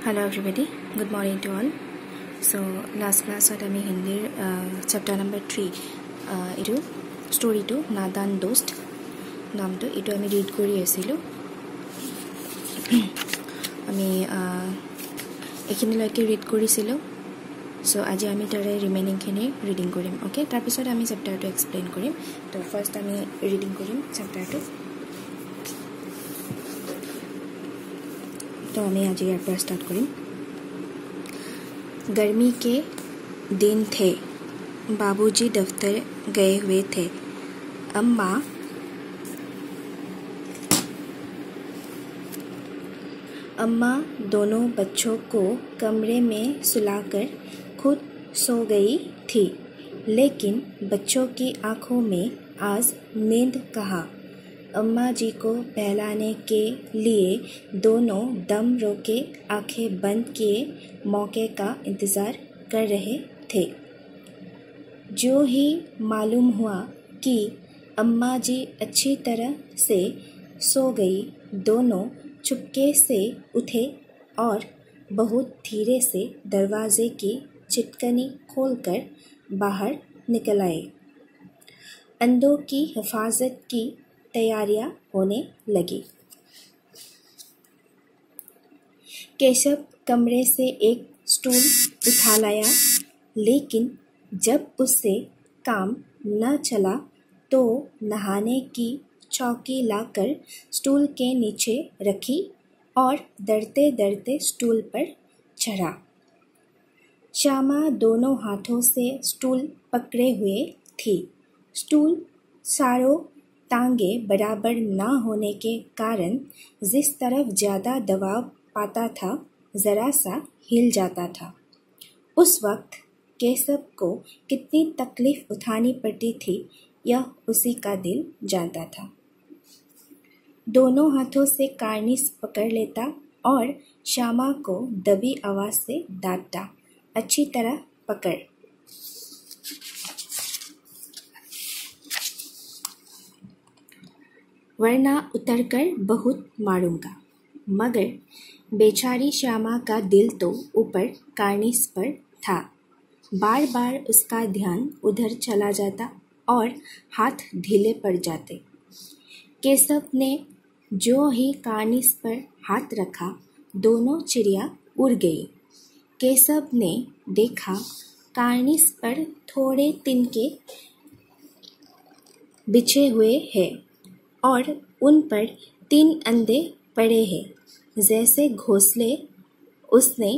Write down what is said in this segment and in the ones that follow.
Hello everybody, good morning to all. So last class at ami Hindi chapter number 3 idu story to Nadan Dost naam to idu ami read kori asilu. Ami ekhini loike read korisilu. So aji ami tare remaining khini reading korim. Okay, tar pisot ami chapter to explain korim. To first ami reading korim chapter 2. तो हमें आज यार पर start करें। गर्मी के दिन थे, बाबूजी दफ्तर गए हुए थे। अम्मा दोनों बच्चों को कमरे में सुलाकर खुद सो गई थी, लेकिन बच्चों की आंखों में आज नींद कहाँ। अम्मा जी को बहलाने के लिए दोनों दम रोके आंखें बंद किए मौके का इंतज़ार कर रहे थे। जो ही मालूम हुआ कि अम्मा जी अच्छी तरह से सो गई, दोनों चुपके से उठे और बहुत धीरे से दरवाजे की चिटकनी खोलकर बाहर निकल आए। अंडों की हिफाजत की तैयारियां होने लगी। केशव कमरे से एक स्टूल उठा लाया, लेकिन जब उससे काम न चला तो नहाने की चौकी लाकर स्टूल के नीचे रखी और डरते डरते स्टूल पर चढ़ा। श्यामा दोनों हाथों से स्टूल पकड़े हुए थी। स्टूल चारों टांगे बराबर ना होने के कारण जिस तरफ ज़्यादा दबाव पाता था, ज़रा सा हिल जाता था। उस वक्त केशव को कितनी तकलीफ उठानी पड़ती थी, यह उसी का दिल जानता था। दोनों हाथों से कार्निस पकड़ लेता और श्यामा को दबी आवाज़ से डांटता, अच्छी तरह पकड़। वरना उतरकर बहुत मारूंगा। मगर बेचारी श्यामा का दिल तो ऊपर कार्निस पर था। बार बार उसका ध्यान उधर चला जाता और हाथ ढीले पड़ जाते। केशव ने जो ही कार्निस पर हाथ रखा, दोनों चिड़िया उड़ गई। केशव ने देखा कार्निस पर थोड़े तिनके बिछे हुए हैं और उन पर 3 अंडे पड़े हैं, जैसे घोंसले उसने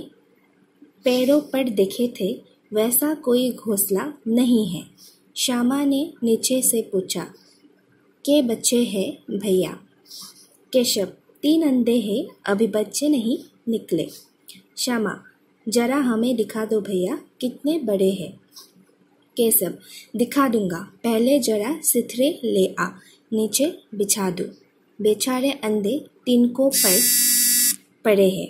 पैरों पर देखे थे, वैसा कोई घोंसला नहीं है। श्यामा ने नीचे से पूछा, के बच्चे हैं भैया? केशव, 3 अंडे हैं, अभी बच्चे नहीं निकले। श्यामा, जरा हमें दिखा दो भैया, कितने बड़े हैं? केशव, दिखा दूंगा, पहले जरा सिथरे ले आ, नीचे बिछा दो। बेचारे अंडे तिनकों पर पड़े हैं।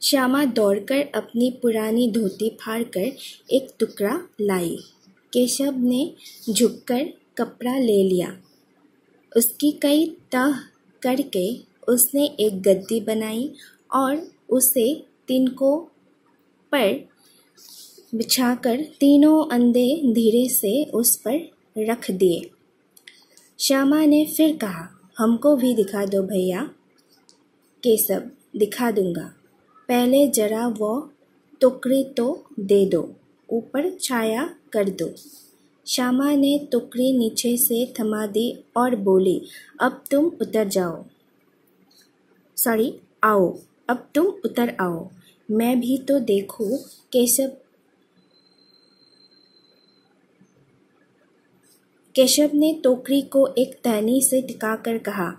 श्यामा दौड़कर अपनी पुरानी धोती फाड़कर एक टुकड़ा लाई। केशव ने झुककर कपड़ा ले लिया। उसकी कई तह करके उसने एक गद्दी बनाई और उसे तिनकों पर बिछाकर तीनों अंडे धीरे से उस पर रख दिए। श्यामा ने फिर कहा, हमको भी दिखा दो भैया। केशव, दिखा दूंगा, पहले जरा वो टोकरी तो दे दो, ऊपर छाया कर दो। श्यामा ने टोकरी नीचे से थमा दी और बोली, अब तुम उतर जाओ। आओ, अब तुम उतर आओ, मैं भी तो देखूं। केशव ने टोकरी को एक टहनी से टिकाकर कहा,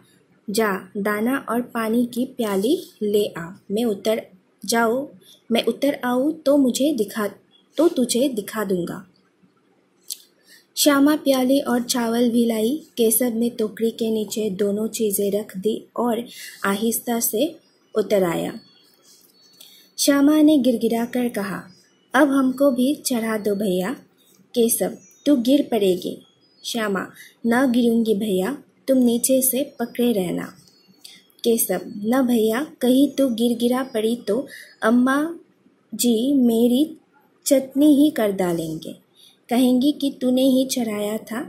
जा दाना और पानी की प्याली ले आ, मैं उतर आऊं तो तुझे दिखा दूंगा। श्यामा प्याली और चावल भी लाई। केशव ने टोकरी के नीचे दोनों चीज़ें रख दी और आहिस्ता से उतर आया। श्यामा ने गिड़गिड़ाकर कहा, अब हमको भी चढ़ा दो भैया। केशव, तू गिर पड़ेगी। श्यामा, न गिरूंगी भैया, तुम नीचे से पकड़े रहना। केशव, न भैया, कहीं तू गिर गिरा पड़ी तो अम्मा जी मेरी चटनी ही कर डालेंगे, कहेंगी कि तूने ही चढ़ाया था।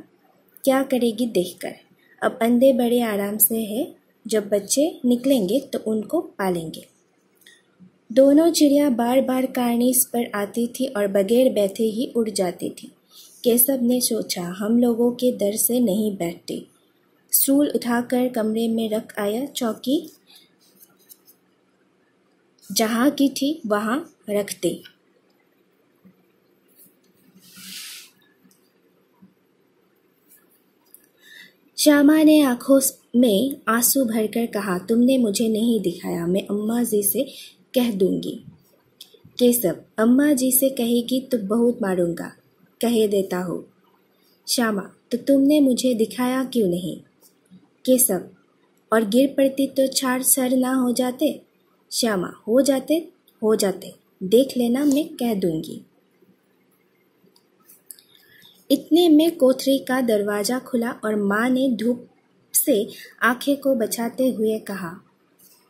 क्या करेगी देखकर। अब अंडे बड़े आराम से है, जब बच्चे निकलेंगे तो उनको पालेंगे। दोनों चिड़िया बार बार कार्निस पर आती थी और बगैर बैठे ही उड़ जाती थी। केशव ने सोचा, हम लोगों के डर से नहीं बैठती। स्टूल उठाकर कमरे में रख आया। चौकी जहाँ की थी वहाँ रख दी। श्यामा ने आंखों में आंसू भरकर कहा, तुमने मुझे नहीं दिखाया, मैं अम्मा जी से कह दूंगी। केशव, अम्मा जी से कहेगी तो बहुत मारूंगा, कह देता हूँ। श्यामा, तो तुमने मुझे दिखाया क्यों नहीं। केशव, और गिर पड़ती तो चार सर ना हो जाते। श्यामा, हो जाते, देख लेना, मैं कह दूंगी। इतने में कोठरी का दरवाजा खुला और माँ ने धूप से आंखें को बचाते हुए कहा,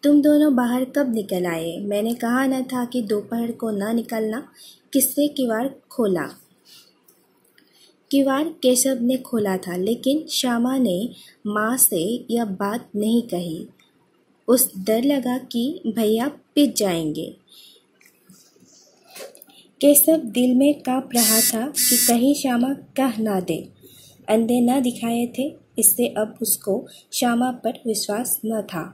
तुम दोनों बाहर कब निकल आए। मैंने कहा न था कि दोपहर को ना निकलना। किससे किवाड़ खोला। किवाड़ केशव ने खोला था, लेकिन श्यामा ने माँ से यह बात नहीं कही। उस डर लगा कि भैया पिट जाएंगे। केशव दिल में काँप रहा था कि कहीं श्यामा कह ना दे। अंडे न दिखाए थे, इससे अब उसको श्यामा पर विश्वास न था।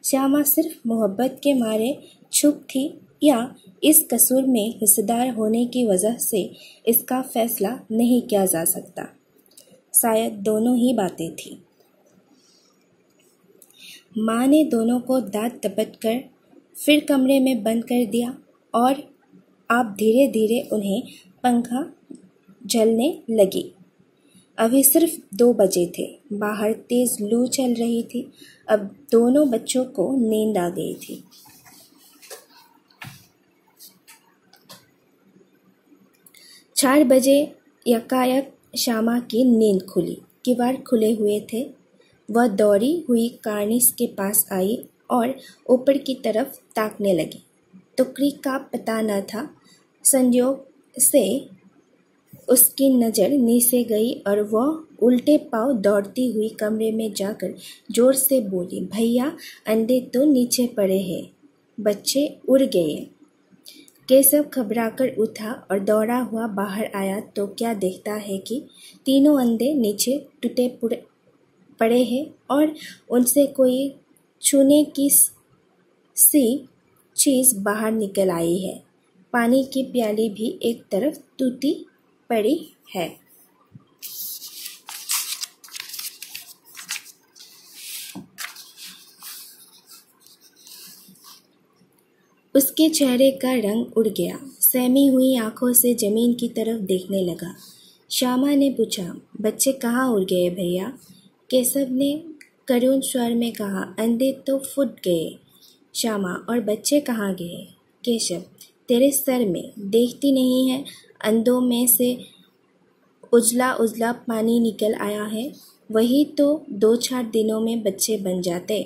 श्यामा सिर्फ मोहब्बत के मारे चुप थी या इस कसूर में हिस्सेदार होने की वजह से इसका फैसला नहीं किया जा सकता। शायद दोनों ही बातें थी। माँ ने दोनों को दांत दबट कर फिर कमरे में बंद कर दिया और अब धीरे धीरे उन्हें पंखा झलने लगी। अभी सिर्फ 2 बजे थे। बाहर तेज लू चल रही थी। अब दोनों बच्चों को नींद आ गई थी। 4 बजे यकायक श्यामा की नींद खुली। किवाड़ खुले हुए थे। वह दौड़ी हुई कार्निस के पास आई और ऊपर की तरफ ताकने लगी। टुकड़ी का पता न था। संयोग से उसकी नज़र नीचे गई और वह उल्टे पांव दौड़ती हुई कमरे में जाकर जोर से बोली, भैया, अंडे तो नीचे पड़े हैं, बच्चे उड़ गए। केशव घबराकर उठा और दौड़ा हुआ बाहर आया तो क्या देखता है कि तीनों अंडे नीचे टूटे पड़े हैं और उनसे कोई छूने की सी चीज़ बाहर निकल आई है। पानी की प्याली भी एक तरफ टूटी पड़ी है। उसके चेहरे का रंग उड़ गया। सहमी हुई आंखों से जमीन की तरफ देखने लगा। श्यामा ने पूछा, बच्चे कहाँ उड़ गए भैया। केशव ने करुण स्वर में कहा, अंडे तो फूट गए। श्यामा, और बच्चे कहाँ गए। केशव, तेरे सर में देखती नहीं है, अंडों में से उजला उजला पानी निकल आया है, वही तो 2-4 दिनों में बच्चे बन जाते।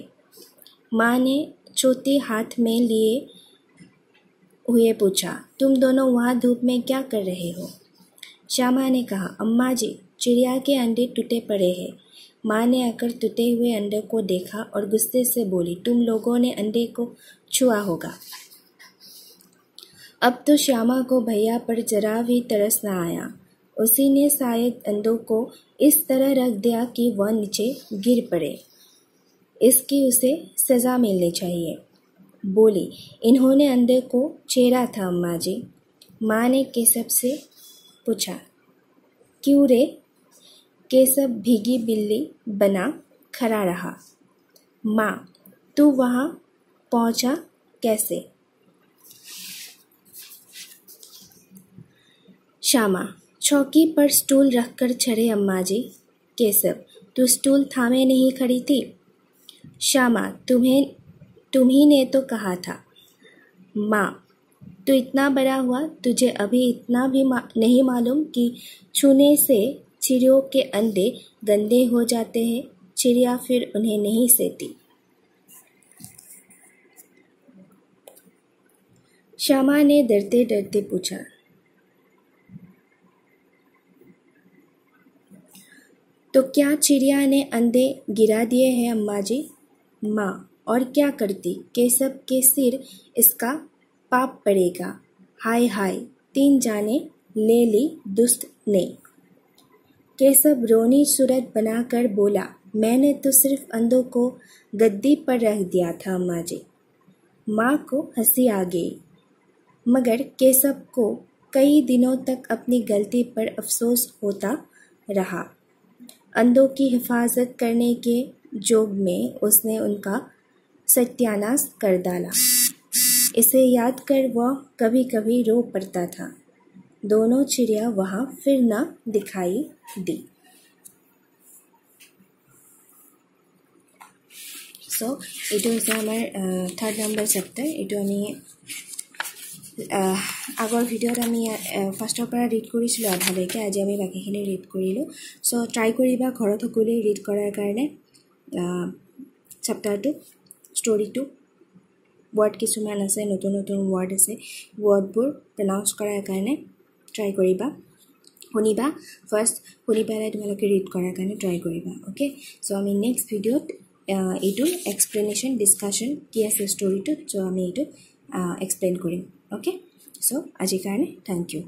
माँ ने चोटी हाथ में लिए हुए पूछा, तुम दोनों वहाँ धूप में क्या कर रहे हो। श्यामा ने कहा, अम्मा जी, चिड़िया के अंडे टूटे पड़े हैं। माँ ने आकर टूटे हुए अंडे को देखा और गुस्से से बोली, तुम लोगों ने अंडे को छुआ होगा। अब तो श्यामा को भैया पर जरा भी तरस न आया। उसी ने शायद अंडों को इस तरह रख दिया कि वह नीचे गिर पड़े। इसकी उसे सज़ा मिलनी चाहिए। बोली, इन्होंने अंडे को चेरा था अम्मा जी। माँ ने केशव से पूछा, क्यों रे। केशव भीगी बिल्ली बना खड़ा रहा। माँ, तू वहाँ पहुँचा कैसे। श्यामा, चौकी पर स्टूल रखकर चढ़े अम्मा जी। केशव, तू स्टूल थामे नहीं खड़ी थी। श्यामा, तुम्ही ने तो कहा था। माँ, तू इतना बड़ा हुआ, तुझे अभी इतना भी नहीं मालूम कि छूने से चिड़ियों के अंडे गंदे हो जाते हैं। चिड़िया फिर उन्हें नहीं सहती। श्यामा ने डरते डरते पूछा, तो क्या चिड़िया ने अंडे गिरा दिए हैं अम्मा जी? माँ, और क्या करती? केशव के सिर इसका पाप पड़ेगा। हाय हाय, 3 जाने ले ली दुष्ट ने। केशव रोनी सूरत बनाकर बोला, मैंने तो सिर्फ अंडों को गद्दी पर रख दिया था अम्मा जी। माँ को हंसी आ गई, मगर केशव को कई दिनों तक अपनी गलती पर अफसोस होता रहा। अंडों की हिफाजत करने के जोग में उसने उनका सत्यानाश कर डाला। इसे याद कर वह कभी कभी रो पड़ता था। दोनों चिड़िया वहाँ फिर न दिखाई दी। सो এইটো হৈছে আমাৰ 3rd নম্বৰ চেপ্টাৰ। এইটো আমি আগৰ ভিডিঅ'ত আমি ফাৰ্ষ্টৰ পৰা ৰিড কৰিছিলোঁ আধালৈকে। আজি আমি বাকীখিনি ৰিড কৰিলোঁ। চ' ট্ৰাই কৰিবা ঘৰত সকলোৱে ৰিড কৰাৰ কাৰণে চেপ্টাৰটো, ষ্টৰিটো। ৱৰ্ড কিছুমান আছে, নতুন নতুন ৱৰ্ড আছে, ৱৰ্ডবোৰ প্ৰনাউন্স কৰাৰ কাৰণে ট্ৰাই কৰিবা। শুনিবা, ফাৰ্ষ্ট শুনি পেলাই তোমালোকে ৰিড কৰাৰ কাৰণে ট্ৰাই কৰিবা। অ'কে, চ' আমি নেক্সট ভিডিঅ'ত এইটো এক্সপ্লেনেশ্যন ডিছকাশ্যন কি আছে ষ্টৰিটোত, চ' আমি এইটো এক্সপ্লেইন কৰিম। অ'কে, চ' আজিৰ কাৰণে থেংক ইউ।